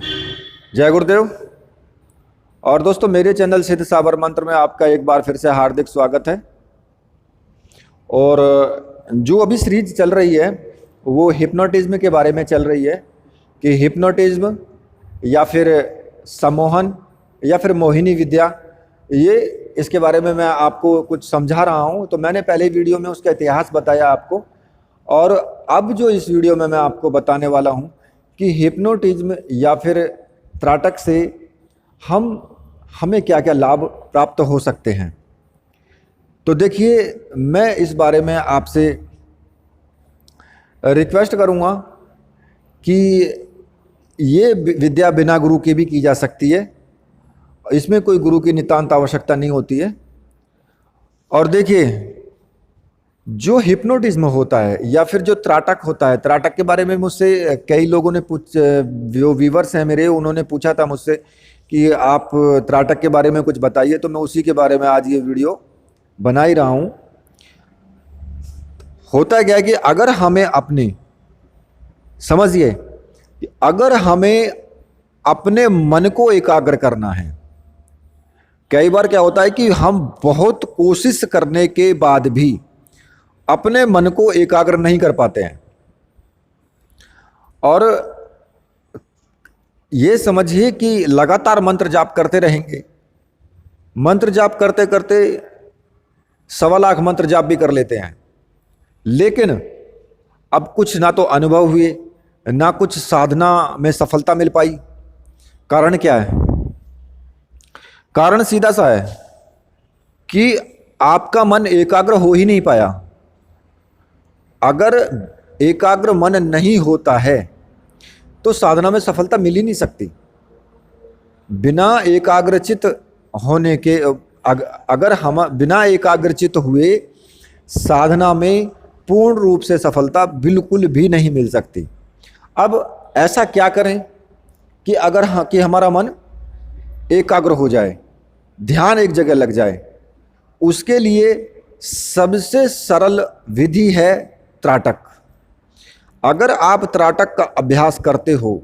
जय गुरुदेव। और दोस्तों, मेरे चैनल सिद्ध साबर मंत्र में आपका एक बार फिर से हार्दिक स्वागत है। और जो अभी सीरीज चल रही है वो हिप्नोटिज्म के बारे में चल रही है कि हिप्नोटिज्म या फिर सम्मोहन या फिर मोहिनी विद्या, ये इसके बारे में मैं आपको कुछ समझा रहा हूँ। तो मैंने पहले वीडियो में उसका इतिहास बताया आपको, और अब जो इस वीडियो में मैं आपको बताने वाला हूँ कि हिप्नोटिज्म या फिर त्राटक से हमें क्या क्या लाभ प्राप्त हो सकते हैं। तो देखिए, मैं इस बारे में आपसे रिक्वेस्ट करूँगा कि ये विद्या बिना गुरु की भी की जा सकती है, इसमें कोई गुरु की नितांत आवश्यकता नहीं होती है। और देखिए, जो हिप्नोटिज्म होता है या फिर जो त्राटक होता है, त्राटक के बारे में मुझसे कई लोगों ने जो व्यूवर्स हैं मेरे, उन्होंने पूछा था मुझसे कि आप त्राटक के बारे में कुछ बताइए। तो मैं उसी के बारे में आज ये वीडियो बना ही रहा हूँ। होता क्या है कि अगर हमें समझिए कि अगर हमें अपने मन को एकाग्र करना है, कई बार क्या होता है कि हम बहुत कोशिश करने के बाद भी अपने मन को एकाग्र नहीं कर पाते हैं। और ये समझिए कि लगातार मंत्र जाप करते रहेंगे, मंत्र जाप करते करते 1.25 लाख मंत्र जाप भी कर लेते हैं, लेकिन अब कुछ ना तो अनुभव हुए, ना कुछ साधना में सफलता मिल पाई। कारण क्या है? कारण सीधा सा है कि आपका मन एकाग्र हो ही नहीं पाया। अगर एकाग्र मन नहीं होता है तो साधना में सफलता मिल ही नहीं सकती। बिना एकाग्रचित होने के अगर हम बिना एकाग्रचित हुए साधना में पूर्ण रूप से सफलता बिल्कुल भी नहीं मिल सकती। अब ऐसा क्या करें कि कि हमारा मन एकाग्र हो जाए, ध्यान एक जगह लग जाए। उसके लिए सबसे सरल विधि है त्राटक। अगर आप त्राटक का अभ्यास करते हो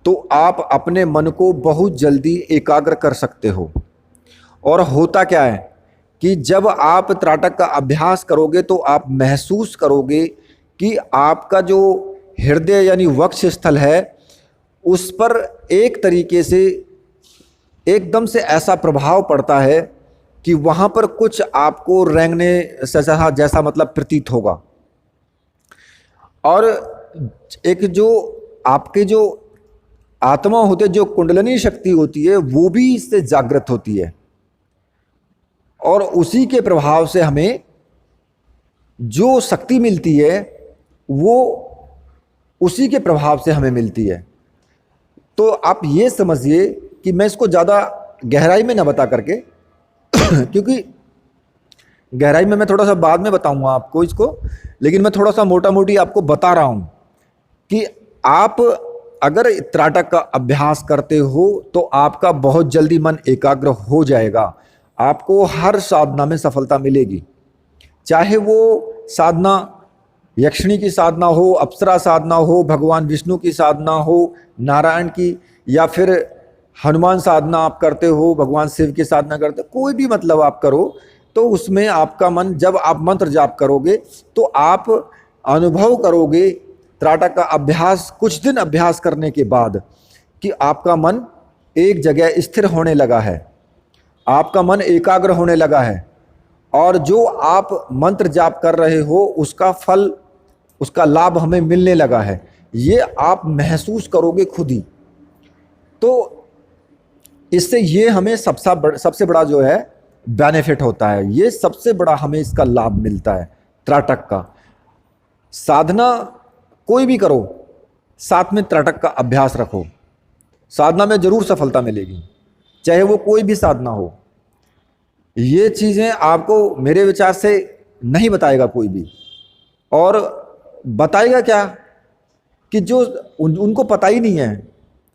तो आप अपने मन को बहुत जल्दी एकाग्र कर सकते हो। और होता क्या है कि जब आप त्राटक का अभ्यास करोगे तो आप महसूस करोगे कि आपका जो हृदय यानी वक्ष स्थल है उस पर एक तरीके से एकदम से ऐसा प्रभाव पड़ता है कि वहाँ पर कुछ आपको रेंगने जैसा मतलब प्रतीत होगा। और एक जो आपके जो आत्मा होते, जो कुंडलिनी शक्ति होती है, वो भी इससे जागृत होती है। और उसी के प्रभाव से हमें जो शक्ति मिलती है वो उसी के प्रभाव से हमें मिलती है। तो आप ये समझिए कि मैं इसको ज़्यादा गहराई में ना बता करके क्योंकि गहराई में मैं थोड़ा सा बाद में बताऊंगा आपको इसको, लेकिन मैं थोड़ा सा मोटा मोटी आपको बता रहा हूं कि आप अगर त्राटक का अभ्यास करते हो तो आपका बहुत जल्दी मन एकाग्र हो जाएगा। आपको हर साधना में सफलता मिलेगी, चाहे वो साधना यक्षिणी की साधना हो, अप्सरा साधना हो, भगवान विष्णु की साधना हो, नारायण की, या फिर हनुमान साधना आप करते हो, भगवान शिव की साधना करते हो, कोई भी मतलब आप करो, तो उसमें आपका मन, जब आप मंत्र जाप करोगे तो आप अनुभव करोगे त्राटक का अभ्यास, कुछ दिन अभ्यास करने के बाद, कि आपका मन एक जगह स्थिर होने लगा है, आपका मन एकाग्र होने लगा है। और जो आप मंत्र जाप कर रहे हो उसका फल, उसका लाभ हमें मिलने लगा है, ये आप महसूस करोगे खुद ही। तो इससे ये हमें सबसे बड़ा जो है बेनिफिट होता है, ये सबसे बड़ा हमें इसका लाभ मिलता है त्राटक का। साधना कोई भी करो, साथ में त्राटक का अभ्यास रखो, साधना में जरूर सफलता मिलेगी, चाहे वो कोई भी साधना हो। ये चीज़ें आपको मेरे विचार से नहीं बताएगा कोई भी, और बताएगा क्या कि जो उनको पता ही नहीं है।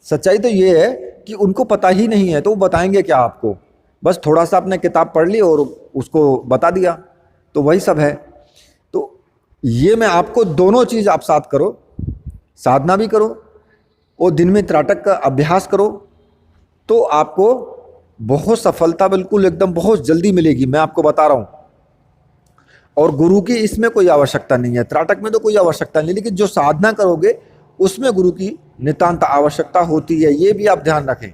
सच्चाई तो ये है कि उनको पता ही नहीं है, तो वो बताएंगे क्या आपको? बस थोड़ा सा आपने किताब पढ़ ली और उसको बता दिया, तो वही सब है। तो ये मैं आपको दोनों चीज़ आप साथ करो, साधना भी करो और दिन में त्राटक का अभ्यास करो तो आपको बहुत सफलता बिल्कुल एकदम बहुत जल्दी मिलेगी, मैं आपको बता रहा हूँ। और गुरु की इसमें कोई आवश्यकता नहीं है, त्राटक में तो कोई आवश्यकता नहीं, लेकिन जो साधना करोगे उसमें गुरु की नितांत आवश्यकता होती है, ये भी आप ध्यान रखें।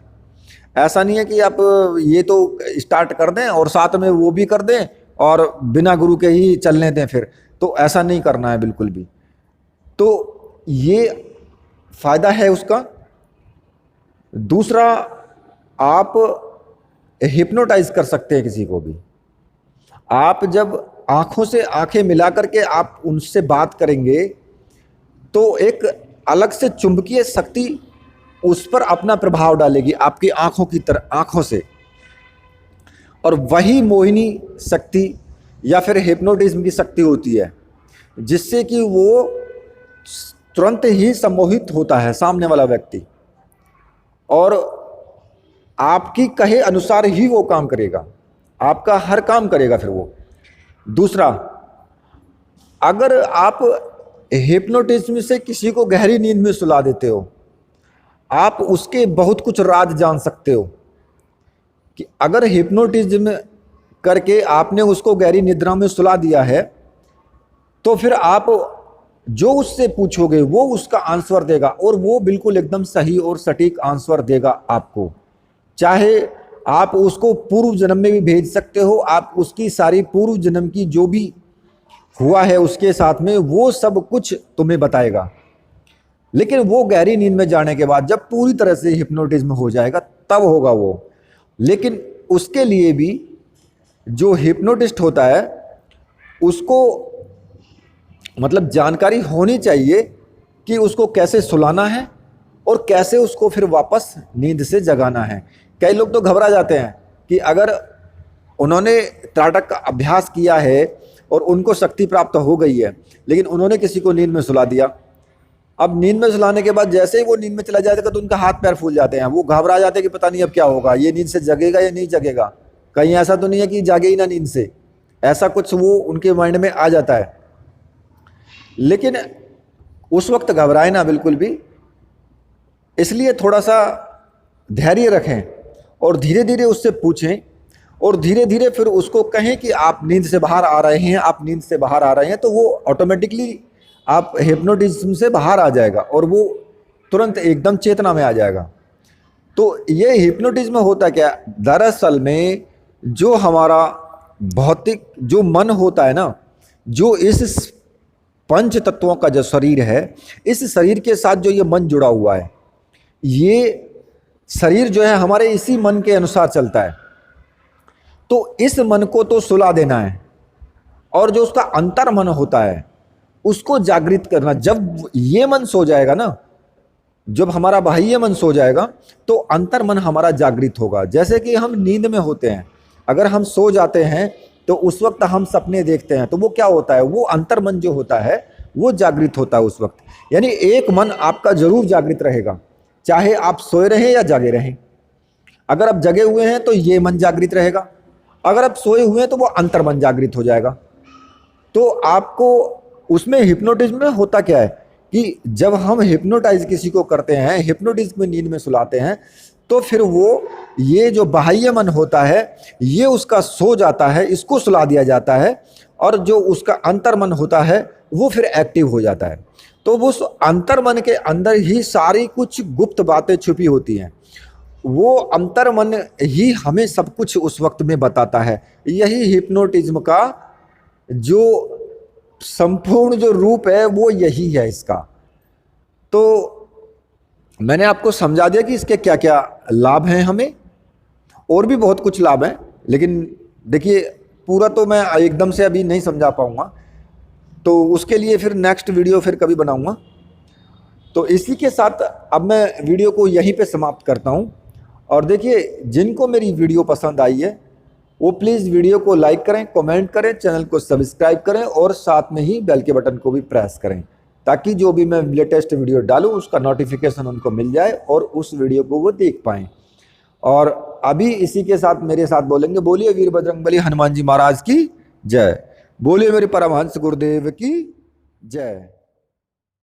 ऐसा नहीं है कि आप ये तो स्टार्ट कर दें और साथ में वो भी कर दें और बिना गुरु के ही चलने दें फिर, तो ऐसा नहीं करना है बिल्कुल भी। तो ये फायदा है उसका। दूसरा, आप हिप्नोटाइज कर सकते हैं किसी को भी। आप जब आंखों से आंखें मिला करके आप उनसे बात करेंगे तो एक अलग से चुंबकीय शक्ति उस पर अपना प्रभाव डालेगी आपकी आंखों की तरह, आंखों से, और वही मोहिनी शक्ति या फिर हिप्नोटिज्म की शक्ति होती है, जिससे कि वो तुरंत ही सम्मोहित होता है सामने वाला व्यक्ति और आपकी कहे अनुसार ही वो काम करेगा, आपका हर काम करेगा फिर वो। दूसरा, अगर आप हिप्नोटिज्म से किसी को गहरी नींद में सुला देते हो, आप उसके बहुत कुछ राज जान सकते हो। कि अगर हिप्नोटिज्म करके आपने उसको गहरी निद्रा में सुला दिया है तो फिर आप जो उससे पूछोगे वो उसका आंसर देगा और वो बिल्कुल एकदम सही और सटीक आंसर देगा आपको। चाहे आप उसको पूर्व जन्म में भी भेज सकते हो, आप उसकी सारी पूर्व जन्म की जो भी हुआ है उसके साथ में वो सब कुछ तुम्हें बताएगा। लेकिन वो गहरी नींद में जाने के बाद जब पूरी तरह से हिप्नोटिज्म हो जाएगा तब होगा वो। लेकिन उसके लिए भी जो हिप्नोटिस्ट होता है उसको मतलब जानकारी होनी चाहिए कि उसको कैसे सुलाना है और कैसे उसको फिर वापस नींद से जगाना है। कई लोग तो घबरा जाते हैं कि अगर उन्होंने त्राटक का अभ्यास किया है और उनको शक्ति प्राप्त हो गई है, लेकिन उन्होंने किसी को नींद में सुला दिया, अब नींद में सुलाने के बाद जैसे ही वो नींद में चला जाएगा तो उनका हाथ पैर फूल जाते हैं, वो घबरा जाते हैं कि पता नहीं अब क्या होगा, ये नींद से जगेगा या नहीं जगेगा, कहीं ऐसा तो नहीं है कि जागे ही ना नींद से, ऐसा कुछ वो उनके माइंड में आ जाता है। लेकिन उस वक्त घबराए ना बिल्कुल भी, इसलिए थोड़ा सा धैर्य रखें और धीरे धीरे उससे पूछें और धीरे धीरे फिर उसको कहें कि आप नींद से बाहर आ रहे हैं, आप नींद से बाहर आ रहे हैं, तो वो ऑटोमेटिकली आप हिप्नोटिज्म से बाहर आ जाएगा और वो तुरंत एकदम चेतना में आ जाएगा। तो ये हिप्नोटिज्म होता क्या, दरअसल में जो हमारा भौतिक जो मन होता है ना, जो इस पंच तत्वों का जो शरीर है, इस शरीर के साथ जो ये मन जुड़ा हुआ है, ये शरीर जो है हमारे इसी मन के अनुसार चलता है। तो इस मन को तो सुला देना है और जो उसका अंतर मन होता है उसको जागृत करना। जब ये मन सो जाएगा ना, जब हमारा बाह्य मन सो जाएगा तो अंतर मन हमारा जागृत होगा। जैसे कि हम नींद में होते हैं, अगर हम सो जाते हैं तो उस वक्त हम सपने देखते हैं, तो वो क्या होता है, वो अंतर मन जो होता है वो जागृत होता है उस वक्त। यानी एक मन आपका जरूर जागृत रहेगा, चाहे आप सोए रहें या जागे रहें। अगर आप जगे हुए हैं तो ये मन जागृत रहेगा, अगर आप सोए हुए हैं तो वो अंतर मन जागृत हो जाएगा। तो आपको उसमें हिप्नोटिज्म में होता क्या है कि जब हम हिप्नोटाइज किसी को करते हैं, हिप्नोटिज्म में नींद में सुलाते हैं, तो फिर वो ये जो बाह्य मन होता है ये उसका सो जाता है, इसको सुला दिया जाता है, और जो उसका अंतर मन होता है वो फिर एक्टिव हो जाता है। तो वो अंतर मन के अंदर ही सारी कुछ गुप्त बातें छुपी होती हैं, वो अंतर मन ही हमें सब कुछ उस वक्त में बताता है। यही हिप्नोटिज्म का जो संपूर्ण जो रूप है वो यही है इसका। तो मैंने आपको समझा दिया कि इसके क्या क्या लाभ हैं हमें, और भी बहुत कुछ लाभ हैं, लेकिन देखिए पूरा तो मैं एकदम से अभी नहीं समझा पाऊँगा, तो उसके लिए फिर नेक्स्ट वीडियो फिर कभी बनाऊँगा। तो इसी के साथ अब मैं वीडियो को यहीं पे समाप्त करता हूँ। और देखिए, जिनको मेरी वीडियो पसंद आई है वो प्लीज़ वीडियो को लाइक करें, कमेंट करें, चैनल को सब्सक्राइब करें और साथ में ही बेल के बटन को भी प्रेस करें, ताकि जो भी मैं लेटेस्ट वीडियो डालूं उसका नोटिफिकेशन उनको मिल जाए और उस वीडियो को वो देख पाएँ। और अभी इसी के साथ मेरे साथ बोलेंगे, बोलिए वीर बजरंगबली हनुमान जी महाराज की जय, बोलिए मेरे परमहंस गुरुदेव की जय।